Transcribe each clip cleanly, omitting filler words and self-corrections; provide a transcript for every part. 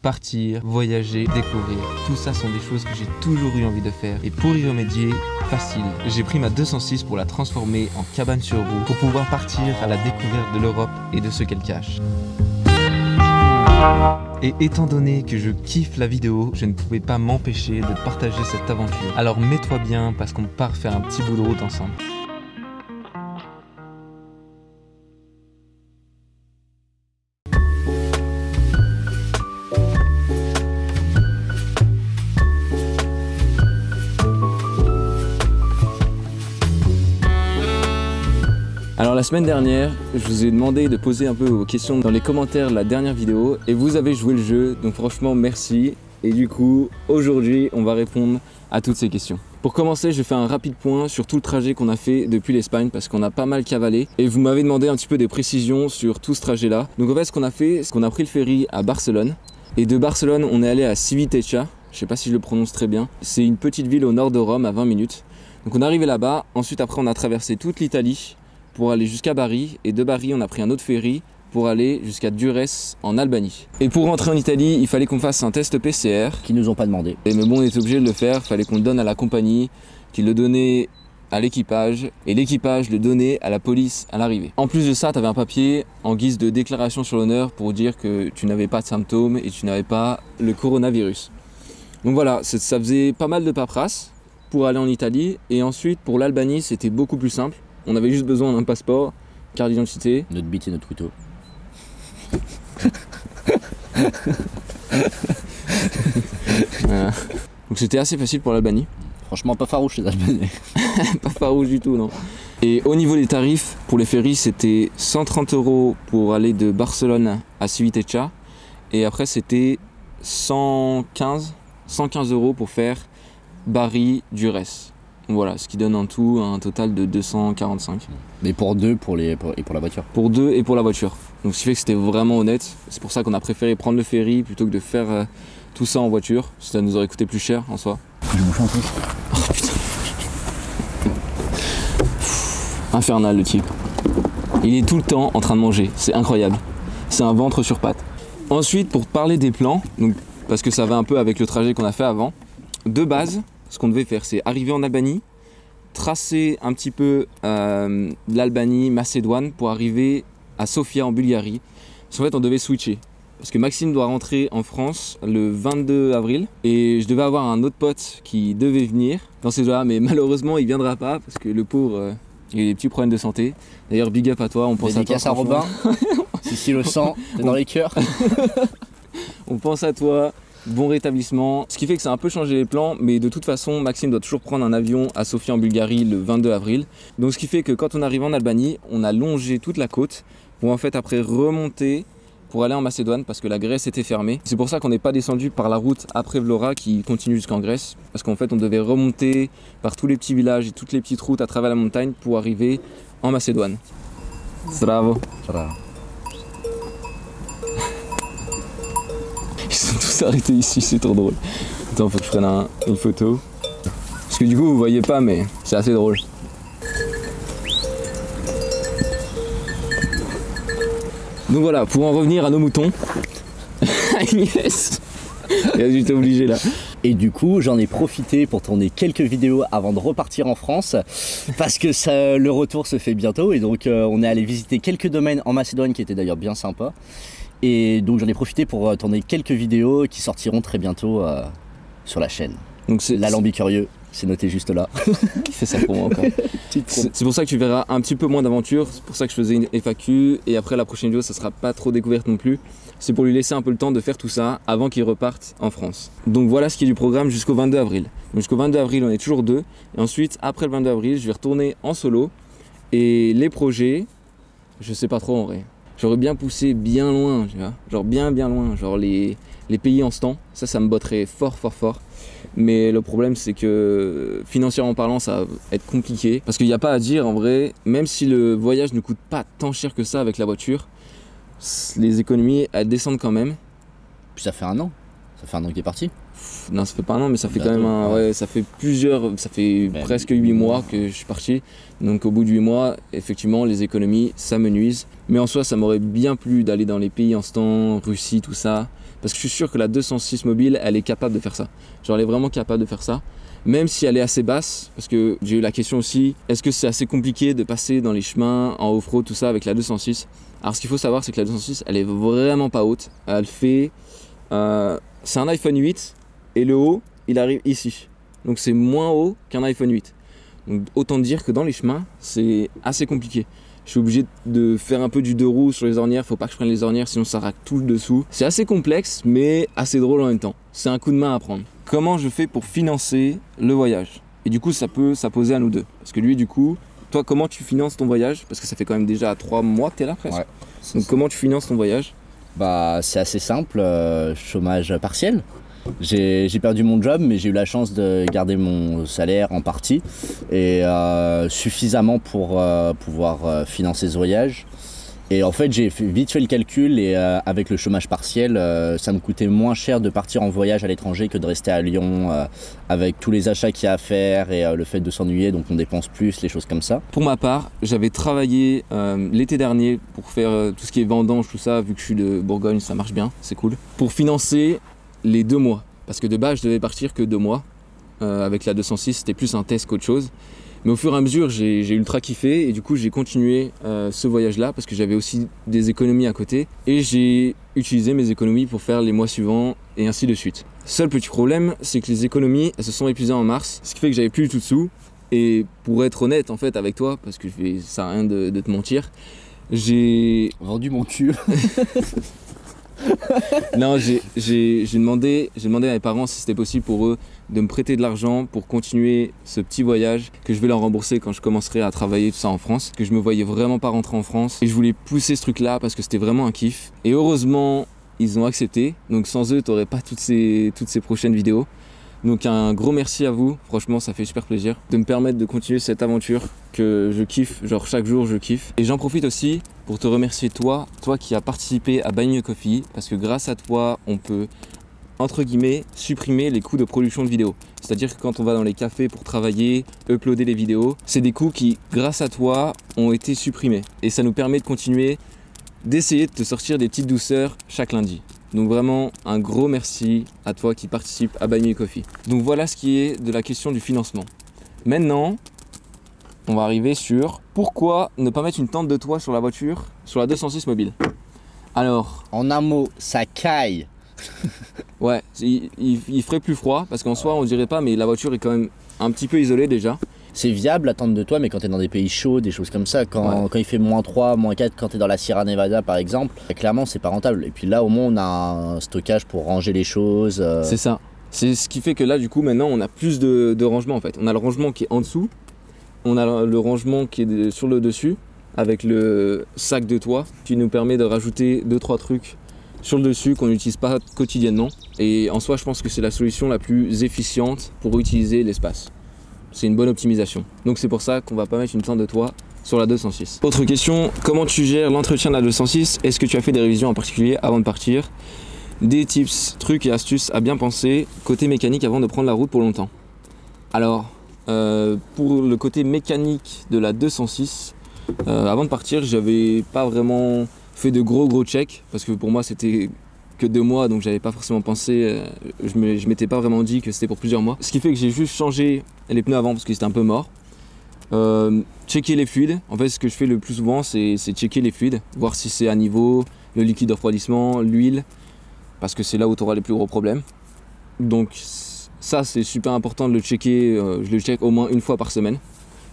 Partir, voyager, découvrir, tout ça sont des choses que j'ai toujours eu envie de faire. Et pour y remédier, facile. J'ai pris ma 206 pour la transformer en cabane sur roue pour pouvoir partir à la découverte de l'Europe et de ce qu'elle cache. Et étant donné que je kiffe la vidéo, je ne pouvais pas m'empêcher de partager cette aventure. Alors mets-toi bien parce qu'on part faire un petit bout de route ensemble. Alors la semaine dernière, je vous ai demandé de poser un peu vos questions dans les commentaires de la dernière vidéo et vous avez joué le jeu, donc franchement merci. Et du coup, aujourd'hui, on va répondre à toutes ces questions. Pour commencer, je fais un rapide point sur tout le trajet qu'on a fait depuis l'Espagne parce qu'on a pas mal cavalé et vous m'avez demandé un petit peu des précisions sur tout ce trajet-là. Donc en fait, ce qu'on a fait, c'est qu'on a pris le ferry à Barcelone et de Barcelone, on est allé à Civitella. Je sais pas si je le prononce très bien. C'est une petite ville au nord de Rome à 20 minutes. Donc on est arrivé là-bas. Ensuite, après, on a traversé toute l'Italie pour aller jusqu'à Bari, et de Bari on a pris un autre ferry pour aller jusqu'à Durrës en Albanie. Et pour rentrer en Italie, il fallait qu'on fasse un test PCR. Qui nous ont pas demandé. Mais bon, on était obligé de le faire, il fallait qu'on le donne à la compagnie, qu'il le donnait à l'équipage, et l'équipage le donnait à la police à l'arrivée. En plus de ça, tu avais un papier en guise de déclaration sur l'honneur pour dire que tu n'avais pas de symptômes et tu n'avais pas le coronavirus. Donc voilà, ça faisait pas mal de paperasse pour aller en Italie, et ensuite pour l'Albanie, c'était beaucoup plus simple. On avait juste besoin d'un passeport, carte d'identité. Notre bite et notre couteau. Voilà. Donc c'était assez facile pour l'Albanie. Franchement pas farouche les Albanais. Pas farouche du tout, non. Et au niveau des tarifs, pour les ferries, c'était 130 € pour aller de Barcelone à Civitella. Et après c'était 115 € pour faire Bari-Durrës. Voilà, ce qui donne en tout un total de 245. Mais pour deux, et pour la voiture. Pour deux et pour la voiture. Donc ce qui fait que c'était vraiment honnête. C'est pour ça qu'on a préféré prendre le ferry plutôt que de faire tout ça en voiture. Ça nous aurait coûté plus cher en soi. Je bouffe un peu. Oh putain. Infernal le type. Il est tout le temps en train de manger, c'est incroyable. C'est un ventre sur pattes. Ensuite, pour parler des plans, donc, parce que ça va un peu avec le trajet qu'on a fait avant, de base, ce qu'on devait faire, c'est arriver en Albanie, tracer un petit peu l'Albanie, Macédoine, pour arriver à Sofia en Bulgarie. Parce qu'en fait, on devait switcher. Parce que Maxime doit rentrer en France le 22 avril. Et je devais avoir un autre pote qui devait venir dans ces jours-là, mais malheureusement, il viendra pas parce que le pauvre, il a des petits problèmes de santé. D'ailleurs, big up à toi, on pense à toi. Dédicace à Robin. Si le sang, c'est dans les cœurs. On pense à toi. Bon rétablissement, ce qui fait que ça a un peu changé les plans, mais de toute façon Maxime doit toujours prendre un avion à Sofia en Bulgarie le 22 avril. Donc ce qui fait que quand on arrive en Albanie, on a longé toute la côte pour en fait après remonter pour aller en Macédoine parce que la Grèce était fermée. C'est pour ça qu'on n'est pas descendu par la route après Vlora qui continue jusqu'en Grèce, parce qu'en fait on devait remonter par tous les petits villages et toutes les petites routes à travers la montagne pour arriver en Macédoine. Bravo. Bravo. Ils sont tous arrêtés ici, c'est trop drôle. Attends, faut que je prenne une photo. Parce que du coup, vous voyez pas, mais c'est assez drôle. Donc voilà, pour en revenir à nos moutons. Yes. J'étais obligé là. Et du coup, j'en ai profité pour tourner quelques vidéos avant de repartir en France. Parce que le retour se fait bientôt. Et donc, on est allé visiter quelques domaines en Macédoine qui étaient d'ailleurs bien sympas. Et donc j'en ai profité pour tourner quelques vidéos qui sortiront très bientôt sur la chaîne. Donc l'Alambicurieux, c'est noté juste là. Il fait ça pour moi encore. C'est pour ça que tu verras un petit peu moins d'aventures. C'est pour ça que je faisais une FAQ. Et après la prochaine vidéo, ça sera pas trop découverte non plus. C'est pour lui laisser un peu le temps de faire tout ça avant qu'il reparte en France. Donc voilà ce qui est du programme jusqu'au 22 avril. Donc jusqu'au 22 avril, on est toujours deux. Et ensuite, après le 22 avril, je vais retourner en solo. Et les projets, je sais pas trop en vrai. J'aurais bien poussé bien loin, tu vois, genre bien loin, genre les pays en stand, ça me botterait fort. Mais le problème c'est que financièrement parlant ça va être compliqué, parce qu'il n'y a pas à dire en vrai, même si le voyage ne coûte pas tant cher que ça avec la voiture, les économies elles descendent quand même. Puis ça fait un an qu'il est parti. Non, ça fait pas un an, mais ça fait quand même ouais, ça fait presque 8 mois que je suis parti. Donc au bout de 8 mois, effectivement, les économies, ça me nuise. Mais en soi, ça m'aurait bien plu d'aller dans les pays en stand, Russie, tout ça. parce que je suis sûr que la 206 mobile, elle est capable de faire ça. Genre elle est vraiment capable de faire ça, même si elle est assez basse, parce que j'ai eu la question aussi, est-ce que c'est assez compliqué de passer dans les chemins en off-road, tout ça avec la 206? Alors ce qu'il faut savoir, c'est que la 206, elle est vraiment pas haute. Elle fait, c'est un iPhone 8 et le haut, il arrive ici. Donc c'est moins haut qu'un iPhone 8. Donc autant dire que dans les chemins, c'est assez compliqué. Je suis obligé de faire un peu du deux roues sur les ornières, faut pas que je prenne les ornières sinon ça raque tout le dessous. C'est assez complexe mais assez drôle en même temps. C'est un coup de main à prendre. Comment je fais pour financer le voyage? Et du coup ça peut s'apposer à nous deux. Parce que lui du coup, toi comment tu finances ton voyage? Parce que ça fait quand même déjà 3 mois que tu es là presque. Ouais, donc comment tu finances ton voyage? Bah c'est assez simple, chômage partiel. J'ai perdu mon job, mais j'ai eu la chance de garder mon salaire en partie et suffisamment pour pouvoir financer ce voyage. Et en fait, j'ai vite fait le calcul et avec le chômage partiel, ça me coûtait moins cher de partir en voyage à l'étranger que de rester à Lyon avec tous les achats qu'il y a à faire et le fait de s'ennuyer, donc on dépense plus, les choses comme ça. Pour ma part, j'avais travaillé l'été dernier pour faire tout ce qui est vendange, tout ça, vu que je suis de Bourgogne, ça marche bien, c'est cool. Pour financer les 2 mois, parce que de base je devais partir que 2 mois avec la 206, c'était plus un test qu'autre chose, mais au fur et à mesure j'ai ultra kiffé et du coup j'ai continué ce voyage là parce que j'avais aussi des économies à côté et j'ai utilisé mes économies pour faire les mois suivants et ainsi de suite. Seul petit problème, c'est que les économies elles se sont épuisées en mars, ce qui fait que j'avais plus du tout de sous. Et pour être honnête en fait avec toi, parce que ça sert à rien de te mentir, j'ai vendu mon cul. Non, j'ai demandé à mes parents si c'était possible pour eux de me prêter de l'argent pour continuer ce petit voyage que je vais leur rembourser quand je commencerai à travailler tout ça en France, que je me voyais vraiment pas rentrer en France et je voulais pousser ce truc là parce que c'était vraiment un kiff et heureusement ils ont accepté, donc sans eux t'aurais pas toutes ces prochaines vidéos. Donc un gros merci à vous, franchement ça fait super plaisir de me permettre de continuer cette aventure que je kiffe, genre chaque jour je kiffe. Et j'en profite aussi pour te remercier toi qui as participé à Buy Me a Coffee, parce que grâce à toi on peut entre guillemets supprimer les coûts de production de vidéos. C'est-à-dire que quand on va dans les cafés pour travailler, uploader les vidéos, c'est des coûts qui grâce à toi ont été supprimés. Et ça nous permet de continuer d'essayer de te sortir des petites douceurs chaque lundi. Donc vraiment un gros merci à toi qui participe à Buy Me a Coffee. Donc voilà ce qui est de la question du financement. Maintenant, on va arriver sur pourquoi ne pas mettre une tente de toit sur la voiture, sur la 206 mobile. Alors, en un mot, ça caille. Ouais, il ferait plus froid parce qu'en soi on dirait pas, mais la voiture est quand même un petit peu isolée déjà. C'est viable la tente de toit, mais quand tu es dans des pays chauds, des choses comme ça, quand il fait -3, -4, quand tu es dans la Sierra Nevada par exemple, clairement c'est pas rentable. Et puis là au moins on a un stockage pour ranger les choses. C'est ça. C'est ce qui fait que là du coup maintenant on a plus de rangement en fait. On a le rangement qui est en dessous, on a le rangement qui est sur le dessus avec le sac de toit qui nous permet de rajouter 2-3 trucs sur le dessus qu'on n'utilise pas quotidiennement. Et en soi je pense que c'est la solution la plus efficiente pour utiliser l'espace. C'est une bonne optimisation. Donc c'est pour ça qu'on va pas mettre une tente de toit sur la 206. Autre question, comment tu gères l'entretien de la 206? Est-ce que tu as fait des révisions en particulier avant de partir? Des tips, trucs et astuces à bien penser côté mécanique avant de prendre la route pour longtemps. Alors, pour le côté mécanique de la 206, avant de partir, j'avais pas vraiment fait de gros checks parce que pour moi c'était que 2 mois, donc j'avais pas forcément pensé, je m'étais pas vraiment dit que c'était pour plusieurs mois. Ce qui fait que j'ai juste changé les pneus avant parce qu'ils étaient un peu morts. Checker les fluides. En fait, ce que je fais le plus souvent, c'est checker les fluides, voir si c'est à niveau, le liquide de refroidissement, l'huile, parce que c'est là où tu auras les plus gros problèmes. Donc ça, c'est super important de le checker. Je le check au moins 1 fois par semaine.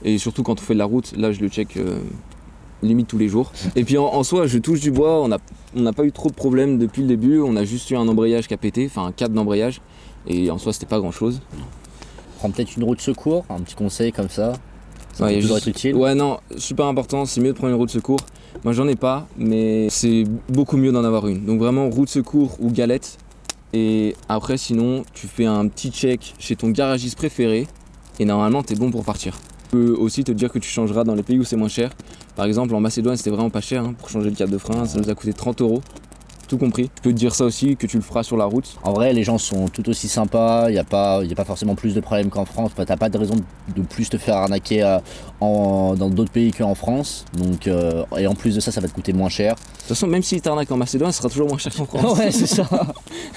Et surtout quand on fait de la route, là je le check limite tous les jours. Et puis en soi, je touche du bois, on n'a pas eu trop de problèmes depuis le début. On a juste eu un embrayage qui a pété, enfin un câble d'embrayage. Et en soi, c'était pas grand chose. Prends peut-être une roue de secours, un petit conseil comme ça. Ça peut toujours être utile. Ouais, non, super important, c'est mieux de prendre une roue de secours. Moi j'en ai pas, mais c'est beaucoup mieux d'en avoir une. Donc vraiment roue de secours ou galette. Et après sinon, tu fais un petit check chez ton garagiste préféré. Et normalement, t'es bon pour partir. Tu peux aussi te dire que tu changeras dans les pays où c'est moins cher. Par exemple, en Macédoine, c'était vraiment pas cher pour changer le câble de frein. Ça nous a coûté 30 €. tout compris. Je peux te dire ça aussi, que tu le feras sur la route. En vrai, les gens sont tout aussi sympas, il n'y a pas forcément plus de problèmes qu'en France. Enfin, t'as pas de raison de plus te faire arnaquer dans d'autres pays qu'en France. Donc, et en plus de ça, ça va te coûter moins cher. De toute façon, même si t'arnaques en Macédoine, ça sera toujours moins cher qu'en France. Ouais, c'est ça.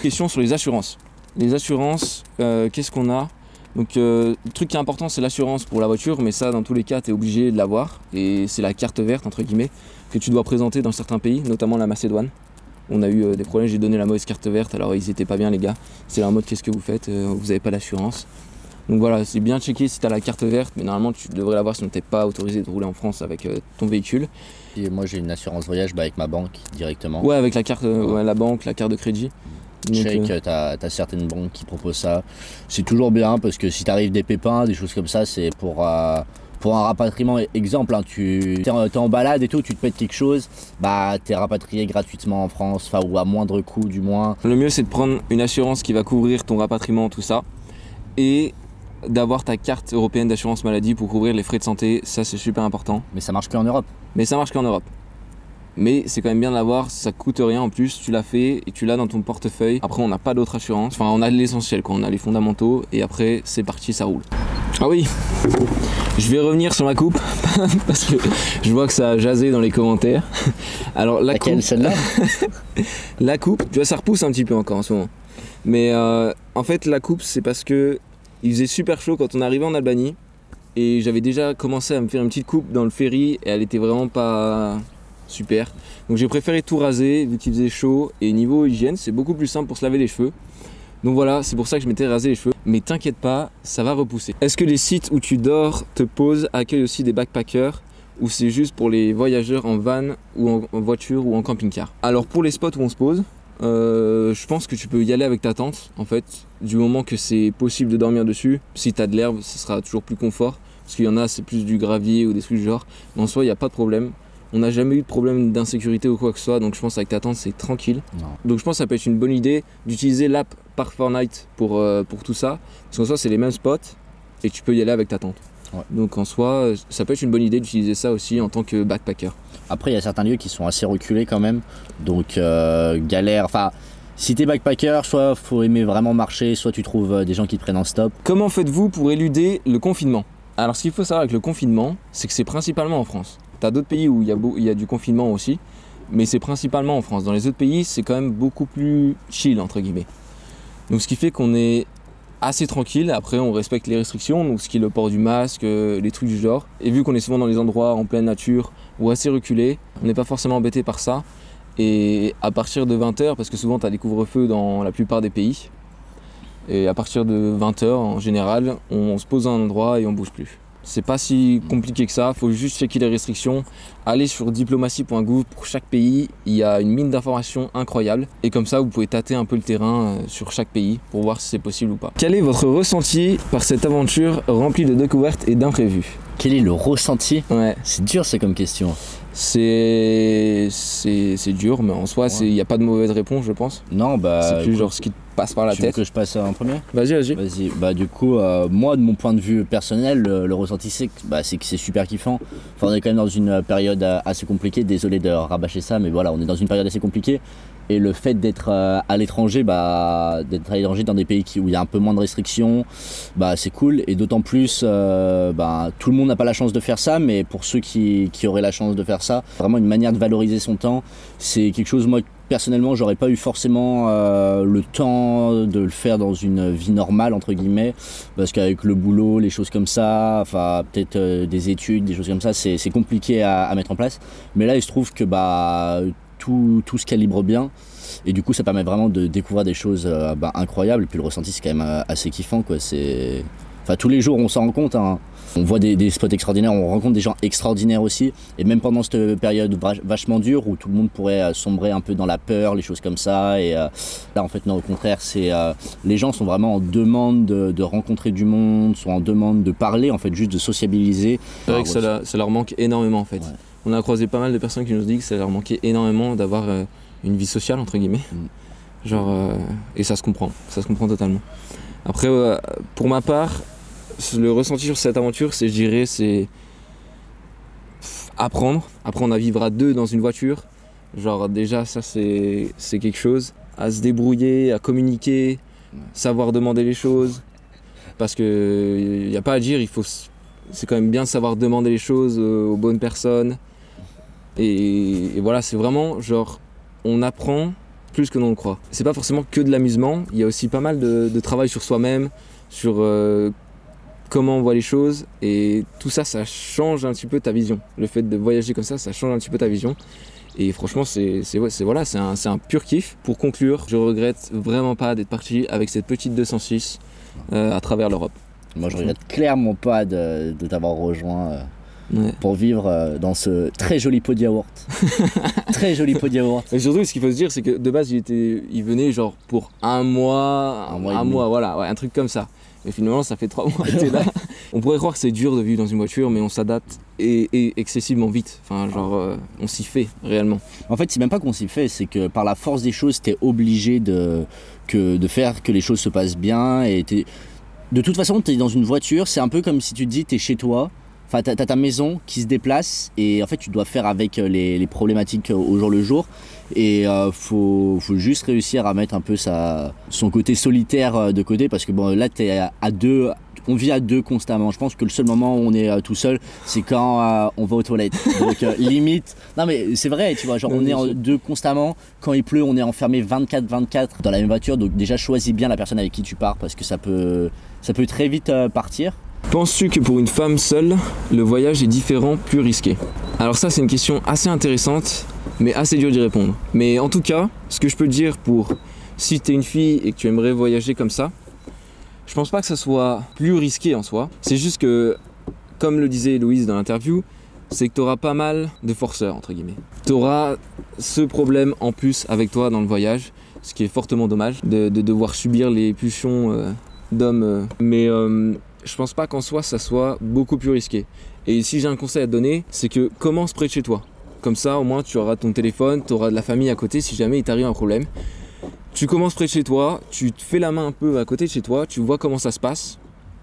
Question sur les assurances. Les assurances, qu'est-ce qu'on a? Donc le truc qui est important, c'est l'assurance pour la voiture, mais ça dans tous les cas tu es obligé de l'avoir, et c'est la carte verte entre guillemets que tu dois présenter dans certains pays, notamment la Macédoine. On a eu des problèmes, j'ai donné la mauvaise carte verte, alors ils étaient pas bien les gars, c'est là en mode qu'est-ce que vous faites, vous n'avez pas d'assurance. Donc voilà, c'est bien checké si tu as la carte verte, mais normalement tu devrais l'avoir sinon t'es pas autorisé de rouler en France avec ton véhicule. Et moi j'ai une assurance voyage avec ma banque directement. Ouais, avec la carte, la banque, la carte de crédit. Je sais que t'as certaines banques qui proposent ça. C'est toujours bien parce que si t'arrives des pépins, des choses comme ça, c'est pour un rapatriement. Exemple, hein, t'es en balade et tout, tu te pètes quelque chose, bah t'es rapatrié gratuitement en France, ou à moindre coût du moins. Le mieux c'est de prendre une assurance qui va couvrir ton rapatriement, tout ça, et d'avoir ta carte européenne d'assurance maladie pour couvrir les frais de santé, ça c'est super important. Mais ça marche qu'en Europe. Mais ça marche qu'en Europe. Mais c'est quand même bien de l'avoir, ça coûte rien en plus, tu l'as fait et tu l'as dans ton portefeuille. Après on n'a pas d'autre assurance, enfin on a l'essentiel quoi, on a les fondamentaux et après c'est parti, ça roule. Ah oui, je vais revenir sur la coupe parce que je vois que ça a jasé dans les commentaires. Alors la coupe, celle-là la coupe, tu vois ça repousse un petit peu encore en ce moment. Mais en fait la coupe c'est parce que il faisait super chaud quand on arrivait en Albanie et j'avais déjà commencé à me faire une petite coupe dans le ferry et elle était vraiment pas super. Donc j'ai préféré tout raser vu qu'il faisait chaud et niveau hygiène c'est beaucoup plus simple pour se laver les cheveux. Donc voilà, c'est pour ça que je m'étais rasé les cheveux. Mais t'inquiète pas, ça va repousser. Est-ce que les sites où tu dors, te poses, accueillent aussi des backpackers ou c'est juste pour les voyageurs en van ou en voiture ou en camping-car? Alors pour les spots où on se pose, je pense que tu peux y aller avec ta tente en fait, du moment que c'est possible de dormir dessus. Si tu as de l'herbe, ce sera toujours plus confort parce qu'il y en a c'est plus du gravier ou des trucs du genre. Mais en soi, il n'y a pas de problème. On n'a jamais eu de problème d'insécurité ou quoi que ce soit, donc je pense qu'avec ta tente c'est tranquille. Non. Donc je pense que ça peut être une bonne idée d'utiliser l'app Park4Night pour tout ça. Parce qu'en soi c'est les mêmes spots et tu peux y aller avec ta tente. Ouais. Donc en soi ça peut être une bonne idée d'utiliser ça aussi en tant que backpacker. Après il y a certains lieux qui sont assez reculés quand même, donc galère. Enfin, si t'es backpacker, soit faut aimer vraiment marcher, soit tu trouves des gens qui te prennent en stop. Comment faites-vous pour éluder le confinement? Alors ce qu'il faut savoir avec le confinement, c'est que c'est principalement en France. T'as d'autres pays où il y a du confinement aussi, mais c'est principalement en France. Dans les autres pays, c'est quand même beaucoup plus chill, entre guillemets. Donc ce qui fait qu'on est assez tranquille. Après, on respecte les restrictions, donc ce qui est le port du masque, les trucs du genre. Et vu qu'on est souvent dans les endroits en pleine nature ou assez reculés, on n'est pas forcément embêté par ça. Et à partir de 20h, parce que souvent t'as des couvre-feux dans la plupart des pays, et à partir de 20h en général, on se pose à un endroit et on bouge plus. C'est pas si compliqué que ça, faut juste checker les restrictions. Allez sur diplomatie.gouv, pour chaque pays, il y a une mine d'informations incroyable. Et comme ça, vous pouvez tâter un peu le terrain sur chaque pays pour voir si c'est possible ou pas. Quel est votre ressenti par cette aventure remplie de découvertes et d'imprévus? Quel est le ressenti? Ouais. C'est dur, c'est comme question. C'est dur, mais en soi, il n'y a pas de mauvaise réponse, je pense. Non, bah. C'est plus genre ce qui te passe par la tête. Tu veux que je passe en premier? Vas-y. Vas-y. Bah, du coup, moi, de mon point de vue personnel, le ressenti, c'est que c'est super kiffant. Enfin, on est quand même dans une période assez compliquée. Désolé de rabâcher ça, mais voilà, on est dans une période assez compliquée. Et le fait d'être à l'étranger, dans des pays où il y a un peu moins de restrictions, c'est cool. Et d'autant plus, tout le monde n'a pas la chance de faire ça, mais pour ceux qui auraient la chance de faire ça, vraiment une manière de valoriser son temps. C'est quelque chose, moi, personnellement, j'aurais pas eu forcément le temps de le faire dans une vie normale, entre guillemets, parce qu'avec le boulot, les choses comme ça, enfin, peut-être des études, des choses comme ça, c'est compliqué à mettre en place. Mais là, il se trouve que tout se calibre bien et du coup ça permet vraiment de découvrir des choses incroyables. Et puis le ressenti c'est quand même assez kiffant quoi. Tous les jours on s'en rend compte hein. On voit des spots extraordinaires, on rencontre des gens extraordinaires aussi, et même pendant cette période vachement dure où tout le monde pourrait sombrer un peu dans la peur, les choses comme ça, et là en fait non, au contraire, les gens sont vraiment en demande de rencontrer du monde, sont en demande de parler, en fait juste de sociabiliser. C'est vrai que ça leur manque énormément en fait. Ouais. On a croisé pas mal de personnes qui nous disent que ça leur manquait énormément d'avoir une vie sociale entre guillemets. Et ça se comprend totalement. Après pour ma part, le ressenti sur cette aventure, c'est apprendre à vivre à deux dans une voiture, Genre déjà ça c'est quelque chose. À se débrouiller, à communiquer, savoir demander les choses. Parce que y a pas à dire, c'est quand même bien de savoir demander les choses aux bonnes personnes. Et voilà, c'est vraiment genre, on apprend plus que l'on le croit. C'est pas forcément que de l'amusement, il y a aussi pas mal de travail sur soi-même, sur comment on voit les choses, et tout ça, ça change un petit peu ta vision. Le fait de voyager comme ça change un petit peu ta vision. Et franchement, c'est un pur kiff. Pour conclure, je regrette vraiment pas d'être parti avec cette petite 206 à travers l'Europe. Moi, je regrette clairement pas de t'avoir rejoint pour vivre dans ce très joli pot de yaourt. Très joli pot de yaourt. Et surtout, ce qu'il faut se dire, c'est que de base, il venait genre pour un mois, voilà, ouais, un truc comme ça. Et finalement, ça fait 3 mois que t'es là. On pourrait croire que c'est dur de vivre dans une voiture, mais on s'adapte et excessivement vite. Enfin, genre, on s'y fait réellement. En fait, c'est même pas qu'on s'y fait, c'est que par la force des choses, t'es obligé de faire que les choses se passent bien. Et de toute façon, t'es dans une voiture, c'est un peu comme si tu te dis, t'es chez toi. Enfin, t'as ta maison qui se déplace et en fait, tu dois faire avec les problématiques au jour le jour. Et faut juste réussir à mettre un peu son côté solitaire de côté parce que bon, là, t'es à deux. On vit à deux constamment. Je pense que le seul moment où on est tout seul, c'est quand on va aux toilettes. Donc limite. Non mais c'est vrai, tu vois, genre on est en deux constamment. Quand il pleut, on est enfermé 24/24 dans la même voiture. Donc déjà choisis bien la personne avec qui tu pars parce que ça peut très vite partir. Penses-tu que pour une femme seule, le voyage est différent, plus risqué? Alors ça, c'est une question assez intéressante, mais assez dur d'y répondre. Mais en tout cas, ce que je peux te dire pour si tu es une fille et que tu aimerais voyager comme ça, je pense pas que ça soit plus risqué en soi. C'est juste que, comme le disait Louise dans l'interview, c'est que tu auras pas mal de forceurs, entre guillemets. Tu auras ce problème en plus avec toi dans le voyage, ce qui est fortement dommage, de devoir subir les pulsions d'hommes. Mais je pense pas qu'en soi, ça soit beaucoup plus risqué. Et si j'ai un conseil à te donner, c'est que commence près de chez toi. Comme ça, au moins, tu auras ton téléphone, tu auras de la famille à côté si jamais il t'arrive un problème. Tu commences près de chez toi, tu te fais la main un peu à côté de chez toi, tu vois comment ça se passe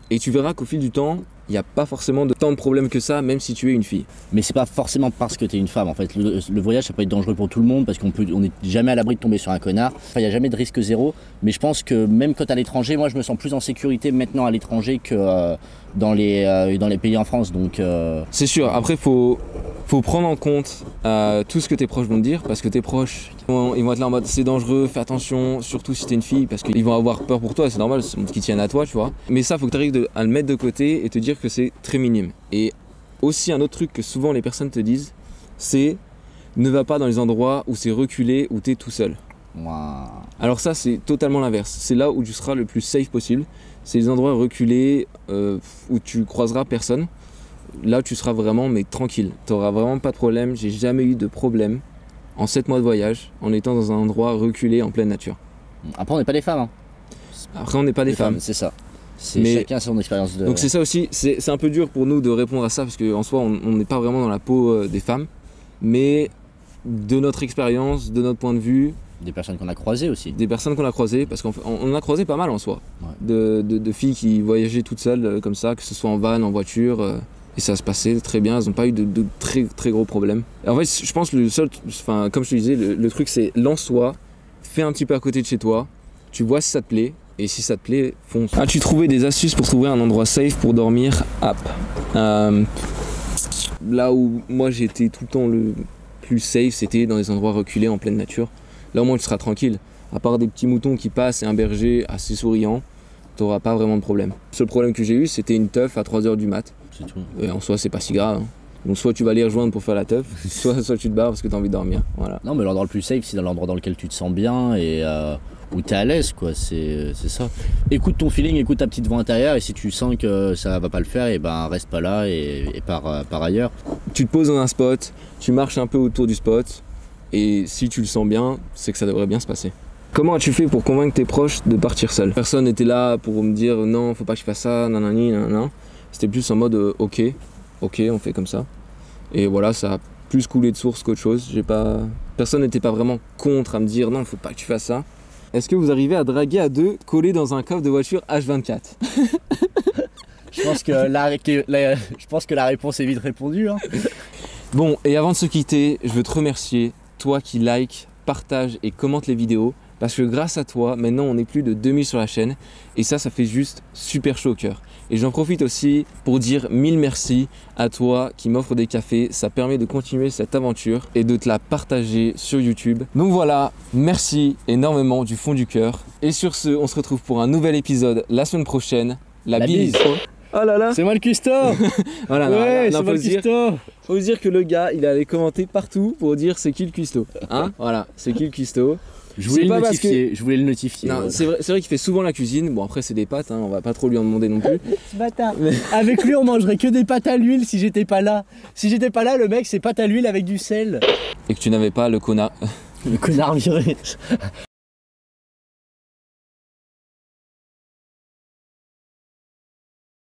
et tu verras qu'au fil du temps, il n'y a pas forcément tant de problèmes que ça, même si tu es une fille. Mais c'est pas forcément parce que tu es une femme. En fait, le voyage, ça peut être dangereux pour tout le monde parce qu'on n'est jamais à l'abri de tomber sur un connard. Enfin, il n'y a jamais de risque zéro. Mais je pense que même quand tu es à l'étranger, moi, je me sens plus en sécurité maintenant à l'étranger que dans les pays en France. Donc, c'est sûr. Après, faut prendre en compte tout ce que tes proches vont te dire parce que tes proches, ils vont être là en mode c'est dangereux, fais attention, surtout si t'es une fille parce qu'ils vont avoir peur pour toi, c'est normal, c'est qu'ils tiennent à toi, tu vois. Mais ça, faut que tu arrives à le mettre de côté et te dire que c'est très minime. Et aussi un autre truc que souvent les personnes te disent, c'est ne va pas dans les endroits où c'est reculé, où t'es tout seul. Wow. Alors ça, c'est totalement l'inverse. C'est là où tu seras le plus safe possible. C'est les endroits reculés où tu croiseras personne. Là, tu seras vraiment tranquille. Tu n'auras vraiment pas de problème. J'ai jamais eu de problème en 7 mois de voyage en étant dans un endroit reculé en pleine nature. Après, on n'est pas des femmes. Hein. Après, on n'est pas des femmes. C'est ça. Chacun a son expérience de... Donc c'est ça aussi. C'est un peu dur pour nous de répondre à ça parce qu'en soi, on n'est pas vraiment dans la peau des femmes. Mais de notre expérience, de notre point de vue... Des personnes qu'on a croisées aussi. Des personnes qu'on a croisées, parce qu'on a croisé pas mal en soi. Ouais. De filles qui voyageaient toutes seules comme ça, que ce soit en van, en voiture... Et ça se passait très bien, elles n'ont pas eu de très très gros problèmes. Et en fait, je pense que le seul, comme je te disais, le truc c'est lance-toi, fais un petit peu à côté de chez toi, tu vois si ça te plaît, et si ça te plaît, fonce. As-tu trouvé des astuces pour trouver un endroit safe pour dormir? Là où moi j'étais tout le temps le plus safe, c'était dans les endroits reculés en pleine nature. Là au moins tu seras tranquille, à part des petits moutons qui passent et un berger assez souriant, t'auras pas vraiment de problème. Le seul problème que j'ai eu, c'était une teuf à 3h du mat'. C'est tout. Et en soi, c'est pas si grave. Hein. Donc soit tu vas les rejoindre pour faire la teuf, soit tu te barres parce que tu as envie de dormir. Voilà. Non, mais l'endroit le plus safe, c'est dans l'endroit dans lequel tu te sens bien et où tu es à l'aise, quoi. C'est ça. Écoute ton feeling, écoute ta petite voix intérieure et si tu sens que ça va pas le faire, et ben reste pas là et pars ailleurs. Tu te poses dans un spot, tu marches un peu autour du spot et si tu le sens bien, c'est que ça devrait bien se passer. Comment as-tu fait pour convaincre tes proches de partir seul? Personne n'était là pour me dire non, faut pas que je fasse ça, nanani, nanana. C'était plus en mode ok, on fait comme ça. Et voilà, ça a plus coulé de source qu'autre chose. Personne n'était pas vraiment contre à me dire non, faut pas que tu fasses ça. Est-ce que vous arrivez à draguer à deux collés dans un coffre de voiture H24? Je pense que la réponse est vite répondue. Hein. Bon, et avant de se quitter, je veux te remercier toi qui like, partage et commente les vidéos. Parce que grâce à toi, maintenant on est plus de 2000 sur la chaîne et ça fait juste super chaud au cœur. Et j'en profite aussi pour dire 1000 merci à toi qui m'offre des cafés. Ça permet de continuer cette aventure et de te la partager sur YouTube. Donc voilà, merci énormément du fond du cœur. Et sur ce, on se retrouve pour un nouvel épisode la semaine prochaine. La bise. Oh là là. C'est moi le cuistot. Voilà, ouais, c'est moi le cuistot. Faut se dire que le gars, il allait commenter partout pour dire c'est qui le cuistot. Hein? Voilà, c'est qui le cuistot. Je voulais le notifier. Non, c'est vrai qu'il fait souvent la cuisine. Bon, après, c'est des pâtes, hein, on va pas trop lui en demander non plus. Ce bâtard. Mais... Avec lui, on mangerait que des pâtes à l'huile si j'étais pas là. Si j'étais pas là, le mec, c'est pâtes à l'huile avec du sel. Et que tu n'avais pas le connard. Le connard viré.